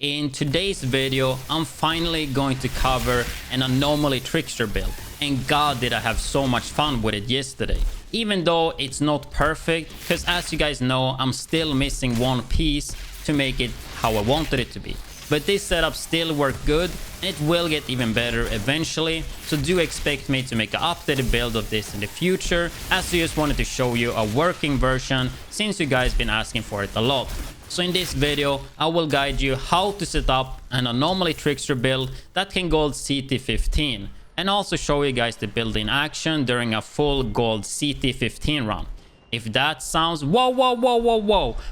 In today's video, I'm finally going to cover an Anomaly Trickster build, and god did I have so much fun with it yesterday. Even though it's not perfect, because as you guys know, I'm still missing one piece to make it how I wanted it to be. But this setup still worked good, and it will get even better eventually, so do expect me to make an updated build of this in the future, as I just wanted to show you a working version since you guys been asking for it a lot. So in this video, I will guide you how to set up an Anomaly Trickster build that can gold CT15, and also show you guys the build in action during a full gold CT15 run. If that sounds whoa,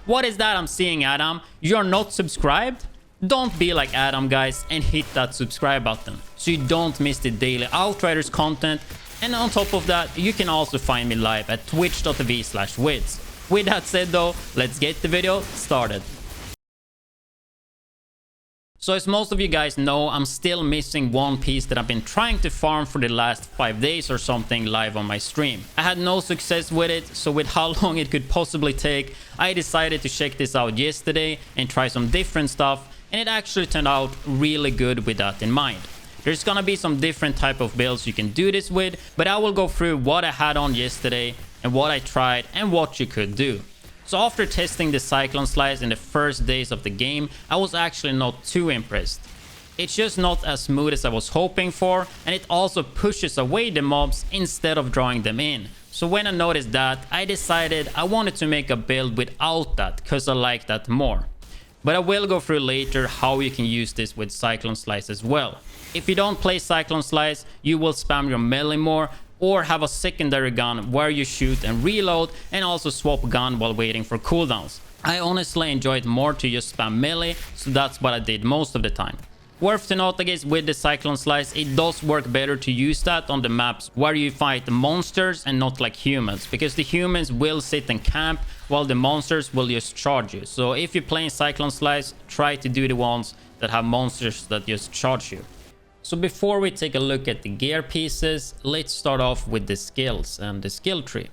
what is that I'm seeing, Adam? You're not subscribed? Don't be like Adam, guys, and hit that subscribe button so you don't miss the daily Outriders content. And on top of that, you can also find me live at twitch.tv/widdz. With that said though, let's get the video started. So as most of you guys know, I'm still missing one piece that I've been trying to farm for the last 5 days or something live on my stream. I had no success with it, so with how long it could possibly take, I decided to check this out yesterday and try some different stuff, and it actually turned out really good with that in mind. There's gonna be some different type of builds you can do this with, but I will go through what I had on yesterday and what I tried and what you could do. So after testing the cyclone slice in the first days of the game, I was actually not too impressed. It's just not as smooth as I was hoping for, and it also pushes away the mobs instead of drawing them in. So when I noticed that, I decided I wanted to make a build without that, because I like that more. But I will go through later how you can use this with cyclone slice as well. If you don't play cyclone slice, you will spam your melee more, or have a secondary gun where you shoot and reload, and also swap gun while waiting for cooldowns. I honestly enjoy it more to just spam melee, so that's what I did most of the time. Worth to note, I guess, with the cyclone slice, it does work better to use that on the maps where you fight the monsters and not like humans, because the humans will sit and camp while the monsters will just charge you. So if you're playing cyclone slice, try to do the ones that have monsters that just charge you. So before we take a look at the gear pieces, let's start off with the skills and the skill tree.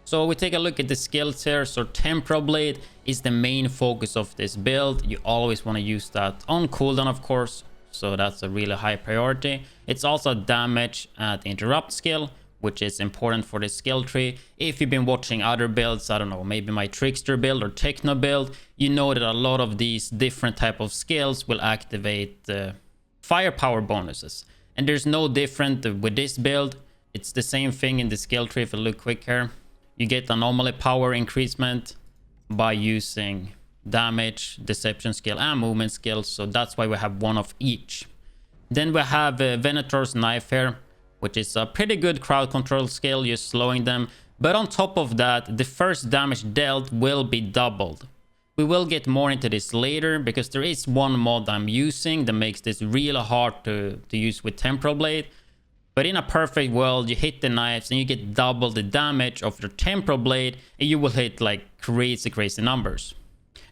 So we take a look at the skills here. So temporal blade is the main focus of this build. You always want to use that on cooldown, of course, so that's a really high priority. It's also damage at interrupt skill, which is important for the skill tree. If you've been watching other builds, I don't know, maybe my Trickster build or Techno build, you know that a lot of these different type of skills will activate firepower bonuses, and there's no different with this build. It's the same thing in the skill tree. If you look quick here, you get anomaly power increasement by using damage, deception skill, and movement skills, so that's why we have one of each. Then we have Venator's knife here, which is a pretty good crowd control skill, just slowing them, but on top of that, the first damage dealt will be doubled. We will get more into this later, because there is one mod I'm using that makes this really hard to use with temporal blade. But in a perfect world, you hit the knives and you get double the damage of your temporal blade, and you will hit like crazy numbers.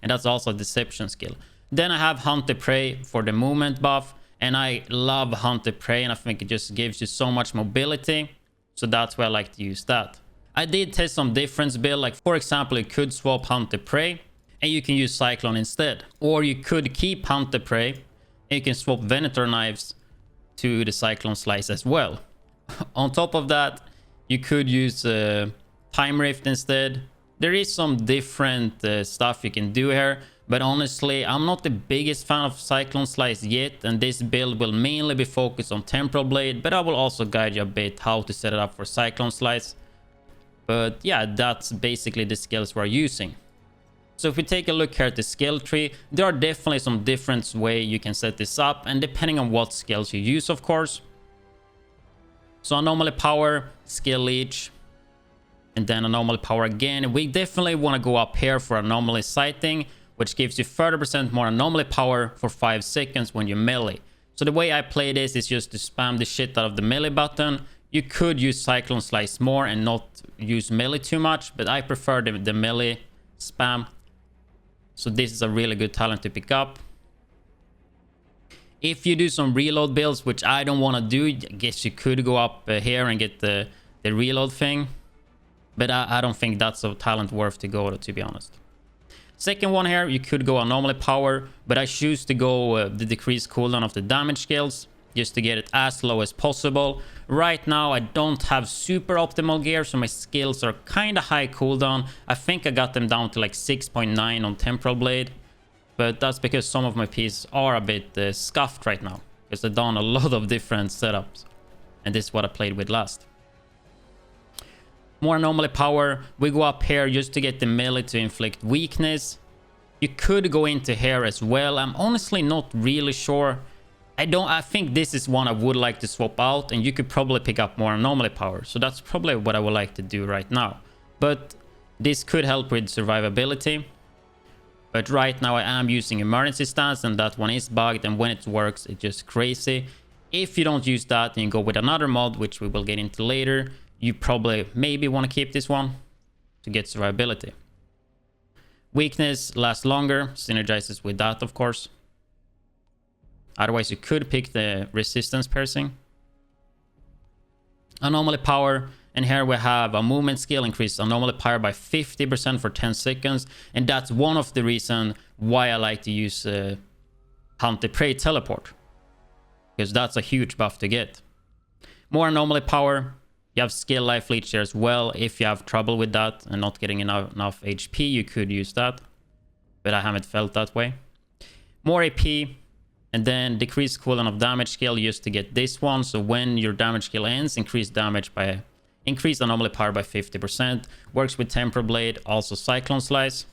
And that's also a deception skill. Then I have Hunt the Prey for the movement buff, and I love Hunt the Prey, and I think it just gives you so much mobility, so that's why I like to use that. I did test some different build, like for example, you could swap Hunt the Prey and you can use Cyclone instead, or you could keep Hunt the Prey and you can swap Venator knives to the cyclone slice as well. On top of that, you could use Time Rift instead. There is some different stuff you can do here, but honestly, I'm not the biggest fan of cyclone slice yet, and this build will mainly be focused on temporal blade, but I will also guide you a bit how to set it up for cyclone slice. But yeah, that's basically the skills we're using. So if we take a look here at the skill tree, there are definitely some different ways you can set this up, and depending on what skills you use, of course. So anomaly power, skill leech, and then anomaly power again. We definitely want to go up here for anomaly sighting, which gives you 30% more anomaly power for 5 seconds when you melee. So the way I play this is just to spam the shit out of the melee button. You could use cyclone slice more and not use melee too much, but I prefer the melee spam. So this is a really good talent to pick up. If you do some reload builds, which I don't want to do, I guess you could go up here and get the reload thing. But I don't think that's a talent worth to go to be honest. Second one here, you could go Anomaly Power, but I choose to go the decreased cooldown of the damage skills, just to get it as low as possible. Right now, I don't have super optimal gear, so my skills are kind of high cooldown. I think I got them down to like 6.9 on Temporal Blade, but that's because some of my pieces are a bit scuffed right now, because I've done a lot of different setups, and this is what I played with last. More Anomaly Power, we go up here just to get the melee to inflict weakness. You could go into here as well. I'm honestly not really sure. I think this is one I would like to swap out, and you could probably pick up more Anomaly Power. So that's probably what I would like to do right now. But this could help with survivability. But right now I am using Emergency Stance, and that one is bugged, and when it works, it's just crazy. If you don't use that and you go with another mod, which we will get into later, you probably maybe want to keep this one to get survivability. Weakness lasts longer, synergizes with that, of course. Otherwise, you could pick the resistance piercing. Anomaly Power, and here we have a movement skill, increase Anomaly Power by 50% for 10 seconds. And that's one of the reasons why I like to use Hunt the Prey Teleport, because that's a huge buff to get. More Anomaly Power. You have skill life leech here as well. If you have trouble with that and not getting enough HP, you could use that. But I haven't felt that way. More AP. And then decrease cooldown of damage skill just to get this one. So when your damage skill ends, increase Anomaly Power by 50%. Works with Temporal Blade, also Cyclone Slice.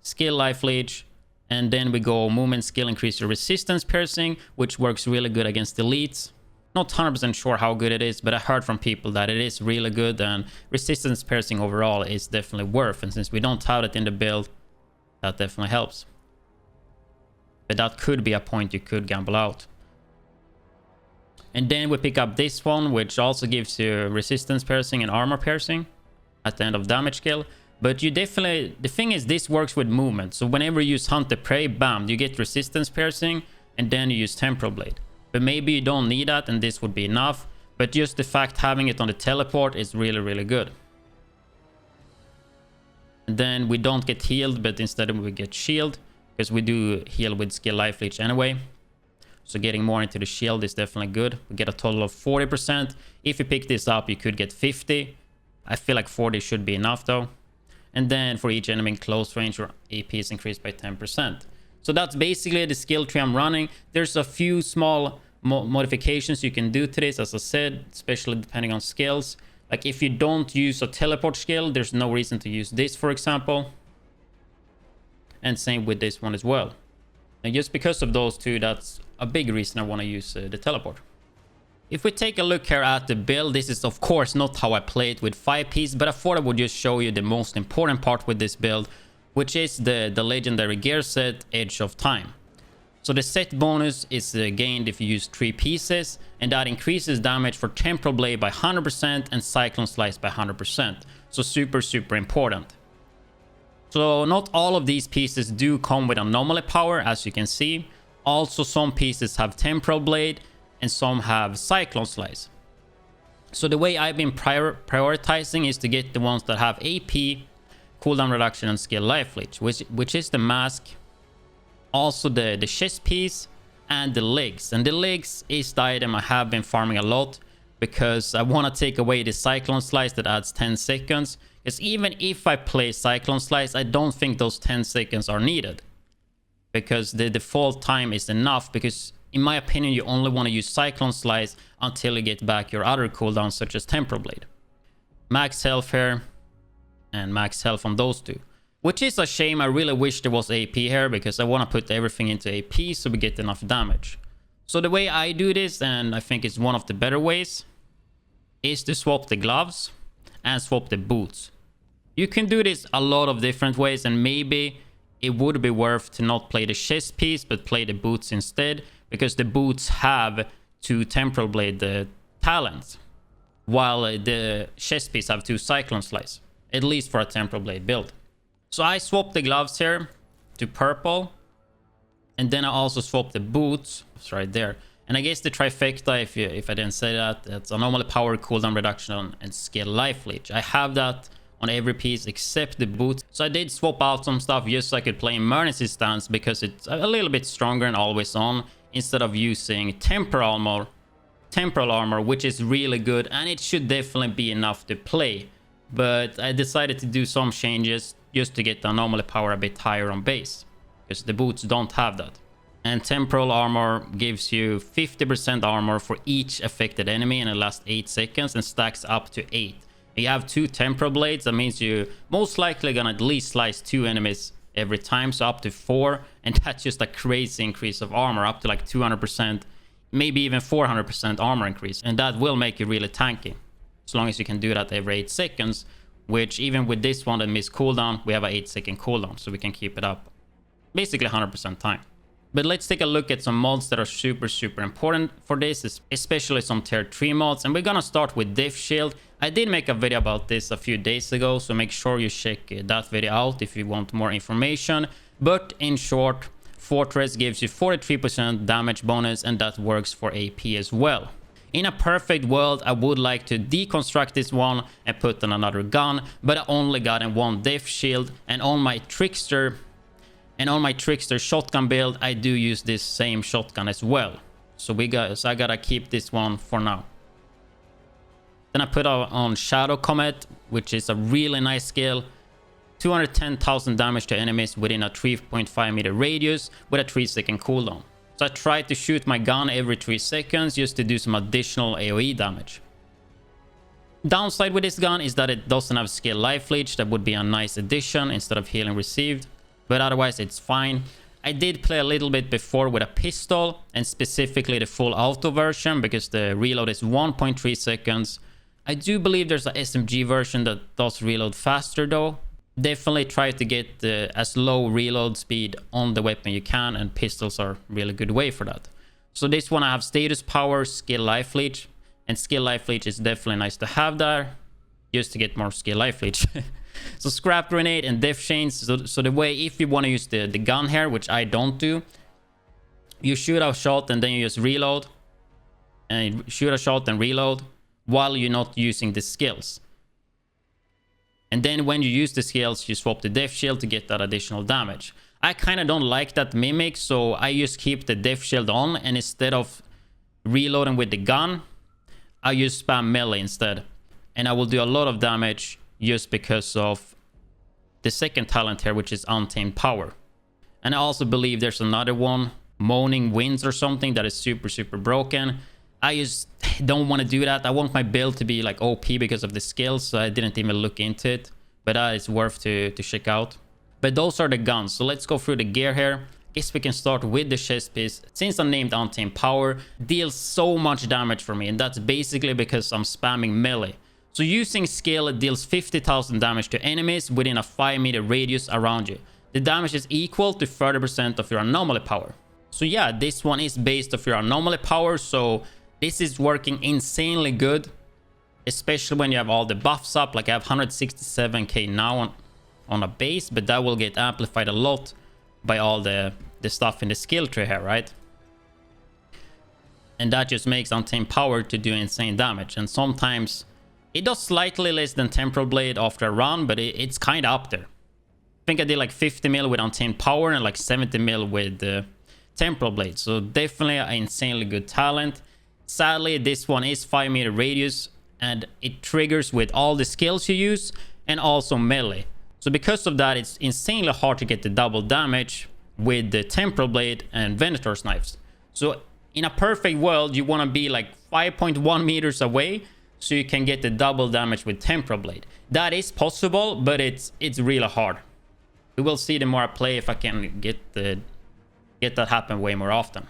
Skill life leech. And then we go movement skill, increase your resistance piercing, which works really good against elites. Not 100% sure how good it is, but I heard from people that it is really good, and resistance piercing overall is definitely worth. And since we don't have it in the build, that definitely helps. But that could be a point you could gamble out. And then we pick up this one, which also gives you resistance piercing and armor piercing at the end of damage skill. But you definitely, the thing is, this works with movement. So whenever you use Hunt the Prey, bam, you get resistance piercing, and then you use Temporal Blade. But maybe you don't need that, and this would be enough. But just the fact having it on the teleport is really, really good. And then we don't get healed, but instead we get shield, because we do heal with skill life leech anyway. So getting more into the shield is definitely good. We get a total of 40%. If you pick this up, you could get 50. I feel like 40 should be enough though. And then for each enemy in close range, your AP is increased by 10%. So that's basically the skill tree I'm running. There's a few small modifications you can do to this, as I said, especially depending on skills. Like if you don't use a teleport skill, there's no reason to use this, for example. And same with this one as well. And just because of those two, that's a big reason I want to use the teleport. If we take a look here at the build, this is of course not how I play it with 5-piece, but I thought I would just show you the most important part with this build, which is the legendary gear set, Edge of Time. So the set bonus is gained if you use 3 pieces, and that increases damage for Temporal Blade by 100% and Cyclone Slice by 100%. So super, super important. So not all of these pieces do come with Anomaly Power, as you can see. Also, some pieces have Temporal Blade and some have Cyclone Slice. So the way I've been prioritizing is to get the ones that have AP, cooldown reduction, and skill life leech, which is the mask, also the chest piece, and the legs. And the legs is the item I have been farming a lot, because I want to take away the Cyclone Slice that adds 10 seconds. Because even if I play Cyclone Slice, I don't think those 10 seconds are needed, because the default time is enough. Because in my opinion, you only want to use Cyclone Slice until you get back your other cooldowns, such as Temporal Blade. Max health here, and max health on those two. Which is a shame. I really wish there was AP here, because I want to put everything into AP so we get enough damage. So the way I do this, and I think it's one of the better ways, is to swap the gloves and swap the boots. You can do this a lot of different ways, and maybe it would be worth to not play the chest piece but play the boots instead, because the boots have 2 Temporal Blade talents, while the chest piece have 2 Cyclone Slice, at least for a Temporal Blade build. So I swapped the gloves here to purple, and then I also swapped the boots. It's right there. And I guess the trifecta, if I didn't say that, that's Anomaly Power, cooldown reduction, and skill life leech. I have that on every piece except the boots. So I did swap out some stuff just so I could play emergency stance because it's a little bit stronger and always on, instead of using temporal armor, which is really good and it should definitely be enough to play. But I decided to do some changes just to get the anomaly power a bit higher on base, because the boots don't have that. And temporal armor gives you 50% armor for each affected enemy in the last 8 seconds and stacks up to 8. You have 2 temporal blades, that means you most likely gonna at least slice 2 enemies every time, so up to 4, and that's just a crazy increase of armor, up to like 200%, maybe even 400% armor increase, and that will make you really tanky, as long as you can do that every 8 seconds, which even with this one that missed cooldown, we have a 8-second cooldown, so we can keep it up basically 100% time. But let's take a look at some mods that are super important for this, especially some tier 3 mods, and we're gonna start with Death Shield. I did make a video about this a few days ago, so make sure you check that video out if you want more information. But in short, Fortress gives you 43% damage bonus, and that works for AP as well. In a perfect world, I would like to deconstruct this one and put on another gun, but I only got in one Death Shield, and on my Trickster shotgun build, I do use this same shotgun as well. So I gotta keep this one for now. Then I put on Shadow Comet, which is a really nice skill. 210,000 damage to enemies within a 3.5 meter radius with a 3-second cooldown. So I try to shoot my gun every 3 seconds just to do some additional AoE damage. Downside with this gun is that it doesn't have skill life leech. That would be a nice addition instead of healing received, but otherwise it's fine. I did play a little bit before with a pistol, and specifically the full auto version, because the reload is 1.3 seconds. I do believe there's a SMG version that does reload faster though. Definitely try to get as low reload speed on the weapon you can, and pistols are a really good way for that. So this one I have status power, skill life leech, and skill life leech is definitely nice to have there, just to get more skill life leech. So scrap grenade and death chains. So the way, if you want to use the gun here, which I don't do, you shoot a shot and then you just reload, and you shoot a shot and reload while you're not using the skills. And then when you use the skills, you swap the death shield to get that additional damage. I kind of don't like that mimic, so I just keep the death shield on, and instead of reloading with the gun, I just spam melee instead. And I will do a lot of damage just because of the second talent here, which is Untamed Power. And I also believe there's another one, Moaning Winds or something, that is super broken. I just don't want to do that. I want my build to be like OP because of the skills, so I didn't even look into it. But that is worth to check out. But those are the guns. So let's go through the gear here. Guess we can start with the chest piece. Since I'm named Untamed Power, deals so much damage for me, and that's basically because I'm spamming melee. So using skill, it deals 50,000 damage to enemies within a 5 meter radius around you. The damage is equal to 30% of your anomaly power. So yeah, this one is based off your anomaly power, so this is working insanely good, especially when you have all the buffs up. Like I have 167k now on a base, but that will get amplified a lot by all the stuff in the skill tree here, right? And that just makes Untamed Power to do insane damage. And sometimes it does slightly less than Temporal Blade after a run, but it's kind of up there. I think I did like 50 mil with Untamed Power and like 70 mil with Temporal Blade. So definitely an insanely good talent. Sadly, this one is 5 meter radius, and it triggers with all the skills you use and also melee. So because of that, it's insanely hard to get the double damage with the Temporal Blade and Venator's Knives. So in a perfect world, you want to be like 5.1 meters away so you can get the double damage with Temporal Blade. That is possible, but it's really hard. We will see the more I play if I can get that happen way more often.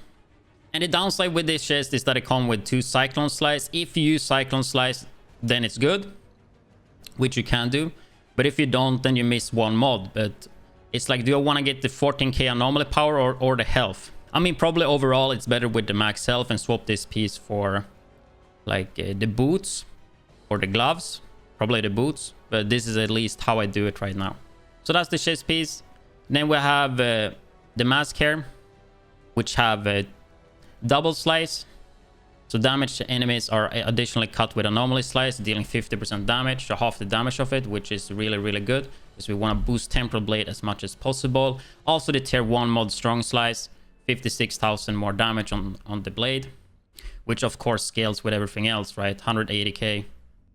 And the downside with this chest is that it comes with 2 Cyclone Slice. If you use Cyclone Slice, then it's good, which you can do. But if you don't, then you miss one mod. But it's like, do I want to get the 14k anomaly power or the health? I mean, probably overall it's better with the max health and swap this piece for like the boots or the gloves. Probably the boots, but this is at least how I do it right now. So that's the chest piece. Then we have the mask here, which have double slice, So damage to enemies are additionally cut with Anomaly Slice, dealing 50% damage, so half the damage of it, which is really, really good, because we want to boost Temporal Blade as much as possible. Also the tier 1 mod Strong Slice, 56,000 more damage on the blade, which of course scales with everything else, right? 180k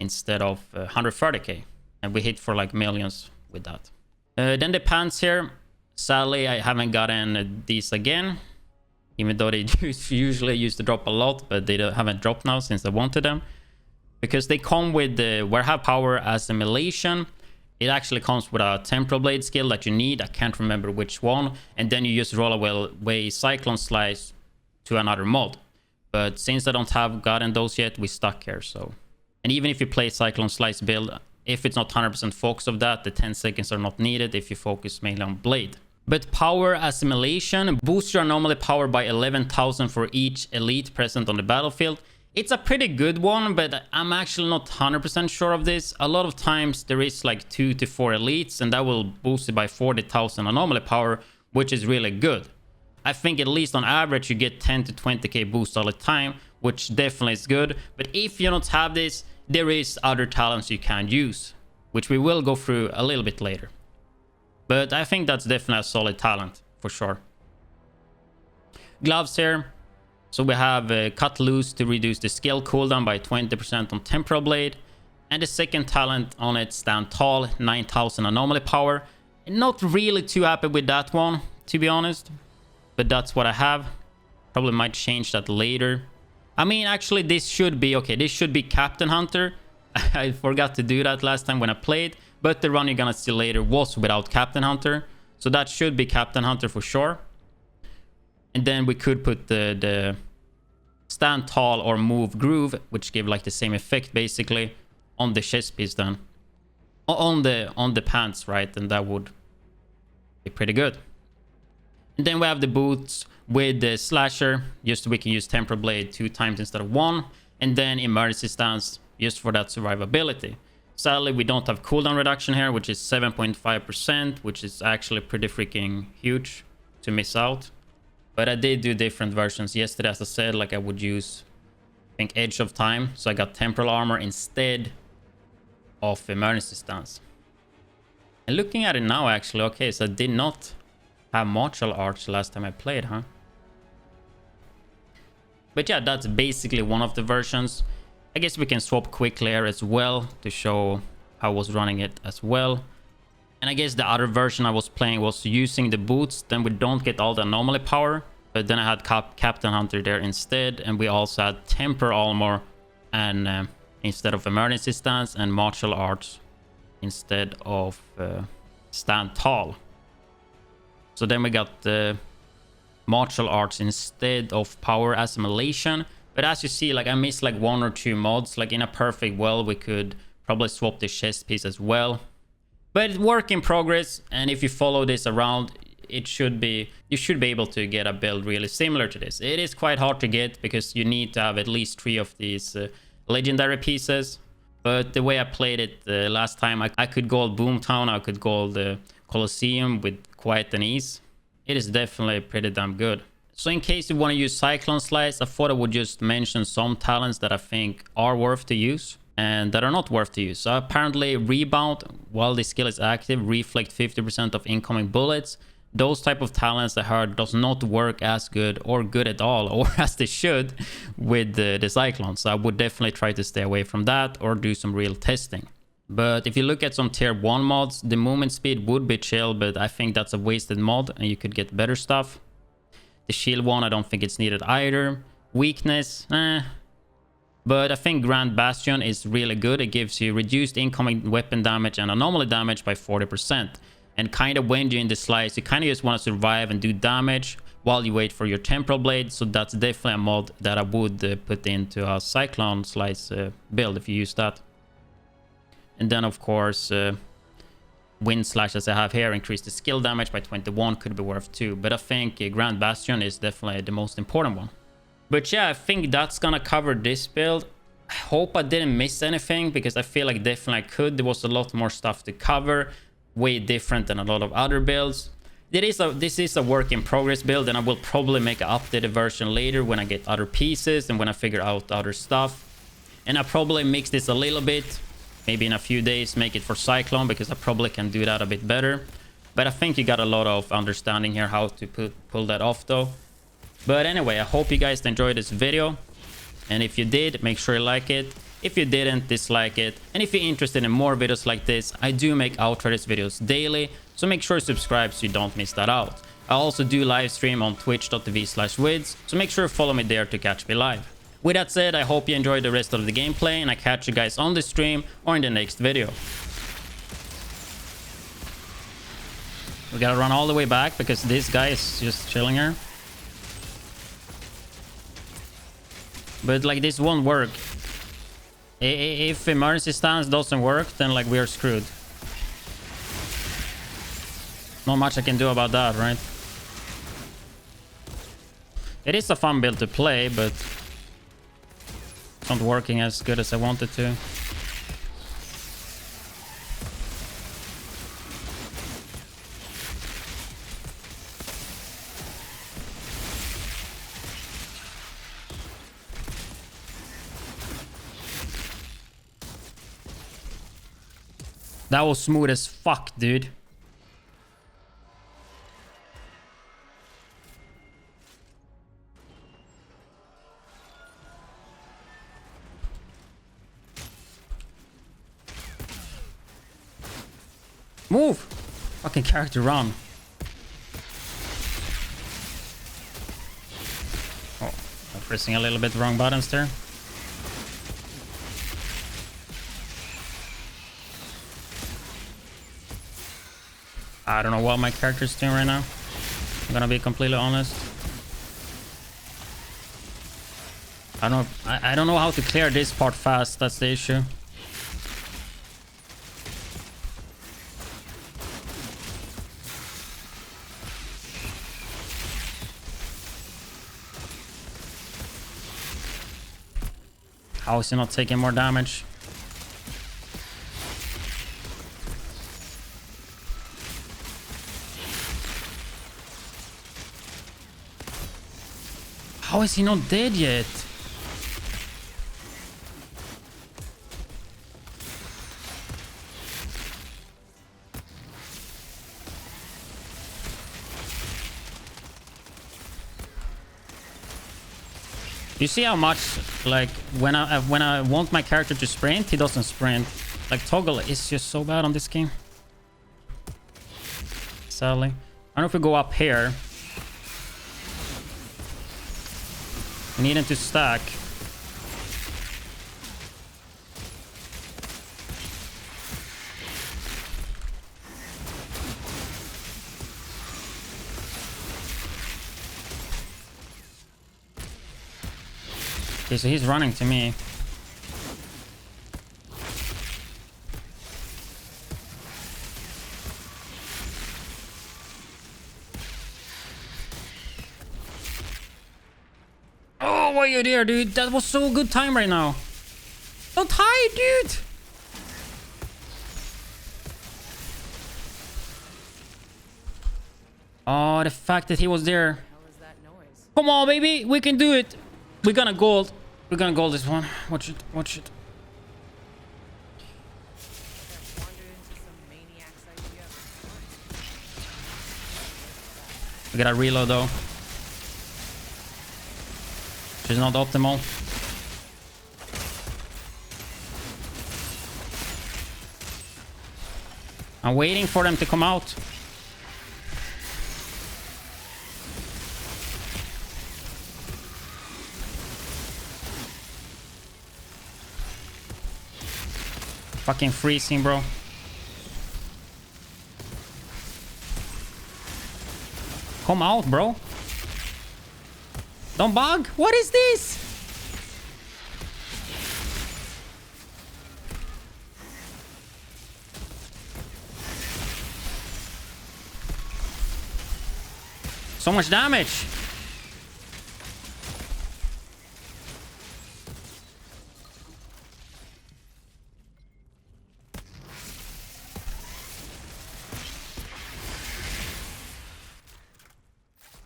instead of 130k. And we hit for like millions with that. Then the pants here. Sadly, I haven't gotten these again. Even though they usually used to drop a lot, but they haven't dropped now since I wanted them. Because they come with the Warehouse Power Assimilation. It actually comes with a Temporal Blade skill that you need. I can't remember which one. And then you just roll away Cyclone Slice to another mod. But since I don't have gotten those yet, we stuck here. So, and even if you play Cyclone Slice build, if it's not 100% focus of that, the 10 seconds are not needed if you focus mainly on Blade. But Power Assimilation boosts your Anomaly power by 11,000 for each elite present on the battlefield. It's a pretty good one, but I'm actually not 100% sure of this. A lot of times there is like 2 to 4 elites, and that will boost it by 40,000 Anomaly power, which is really good. I think at least on average you get 10 to 20k boost all the time, which definitely is good. But if you don't have this, there is other talents you can use, which we will go through a little bit later. But I think that's definitely a solid talent, for sure. Gloves here. So we have Cut Loose to reduce the skill cooldown by 20% on Temporal Blade. And the second talent on it, Stand Tall, 9,000 Anomaly power. Not really too happy with that one, to be honest. But that's what I have. Probably might change that later. I mean, actually, this should be... Okay, this should be Captain Hunter. I forgot to do that last time when I played. But the run you're gonna see later was without Captain Hunter. So that should be Captain Hunter for sure. And then we could put the Stand Tall or Move Groove, which give like the same effect basically, on the chest piece then. On the pants, right? And that would be pretty good. And then we have the boots with the Slasher, just so we can use Temporal Blade 2 times instead of 1. And then Emergency Stance, just for that survivability. Sadly, we don't have cooldown reduction here, which is 7.5%, which is actually pretty freaking huge to miss out. But I did do different versions yesterday, as I said, like I would use, I think, Edge of Time. So I got Temporal Armor instead of Emergency Stance. And looking at it now, actually, okay, so I did not have Martial Arts last time I played, huh? But yeah, that's basically one of the versions. I guess we can swap quickly here as well to show how I was running it as well. And I guess the other version I was playing was using the boots. Then we don't get all the Anomaly power. But then I had Captain Hunter there instead. And we also had Temporal Armor and instead of Emergency Stance, and Martial Arts instead of Stand Tall. So then we got the Martial Arts instead of Power Assimilation. But as you see, like I missed like 1 or 2 mods. Like in a perfect world, we could probably swap the chest piece as well. But work in progress. And if you follow this around, you should be able to get a build really similar to this. It is quite hard to get because you need to have at least 3 of these legendary pieces. But the way I played it last time, I could gold Boomtown, I could gold the Colosseum with quite an ease. It is definitely pretty damn good. So in case you want to use Cyclone Slice, I thought I would just mention some talents that I think are worth to use and that are not worth to use. So apparently Rebound, while the skill is active, reflect 50% of incoming bullets. Those type of talents I heard does not work as good or good at all, or as they should with the Cyclone. So I would definitely try to stay away from that or do some real testing. But if you look at some tier 1 mods, the movement speed would be chill, but I think that's a wasted mod and you could get better stuff. The shield one, I don't think it's needed either. Weakness, But I think Grand Bastion is really good. It gives you reduced incoming weapon damage and anomaly damage by 40%. And kind of when you're in the slice, you kind of just want to survive and do damage while you wait for your Temporal Blade. So that's definitely a mod that I would put into a Cyclone Slice build if you use that. And then, of course, Wind Slash, as I have here, increase the skill damage by 21, could be worth 2. But I think Grand Bastion is definitely the most important one. But yeah, I think that's gonna cover this build. I hope I didn't miss anything, because I feel like definitely I could. There was a lot more stuff to cover, way different than a lot of other builds. This is a work in progress build, and I will probably make an updated version later when I get other pieces and when I figure out other stuff. And I probably mix this a little bit, maybe in a few days, make it for Cyclone, because I probably can do that a bit better. But I think you got a lot of understanding here how to pull that off though. But anyway, I hope you guys enjoyed this video. And if you did, make sure you like it. If you didn't, dislike it. And if you're interested in more videos like this, I do make Outriders videos daily. So make sure to subscribe so you don't miss that out. I also do live stream on twitch.tv/widdz. So make sure to follow me there to catch me live. With that said, I hope you enjoyed the rest of the gameplay, and I catch you guys on the stream or in the next video. We gotta run all the way back because this guy is just chilling here. But like this won't work. If emergency stance doesn't work, then like we are screwed. Not much I can do about that, right? It is a fun build to play, but it's not working as good as I wanted to. That was smooth as fuck, dude. Move! Fucking character run. Oh, I'm pressing a little bit wrong buttons there. I don't know what my character's doing right now. I'm gonna be completely honest. I don't know how to clear this part fast. That's the issue. How is he not taking more damage? How is he not dead yet? You see how much, like, when I want my character to sprint, he doesn't sprint. Like, toggle is just so bad on this game. Sadly. I don't know if we go up here. We need him to stack. Okay, so he's running to me. Oh, why are you there, dude? That was so good time right now. Don't hide, dude. Oh, the fact that he was there. Come on, baby. We can do it. We're gonna gold. We're gonna gold this one. Watch it. Watch it. We gotta reload though. Which is not optimal. I'm waiting for them to come out. Fucking freezing, bro. Come out, bro. Don't bug. What is this? So much damage.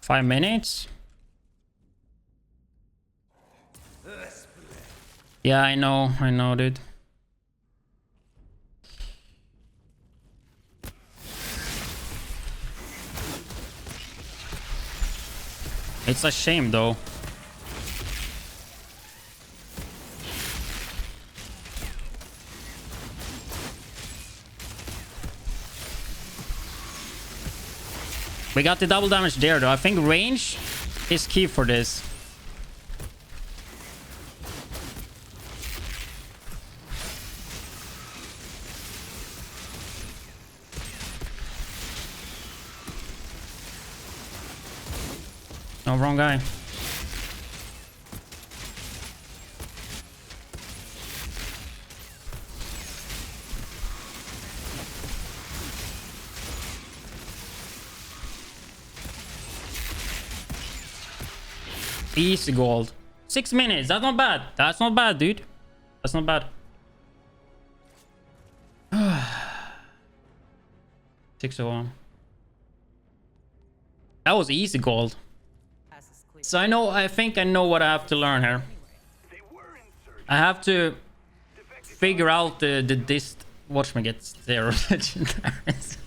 5 minutes? Yeah, I know, dude. It's a shame, though. We got the double damage there, though. I think range is key for this. No, wrong guy. Easy gold. 6 minutes. That's not bad. That's not bad, dude. That's not bad. 601. That was easy gold. So I think I know what I have to learn here. I have to figure out the watch me get 0 legendaries.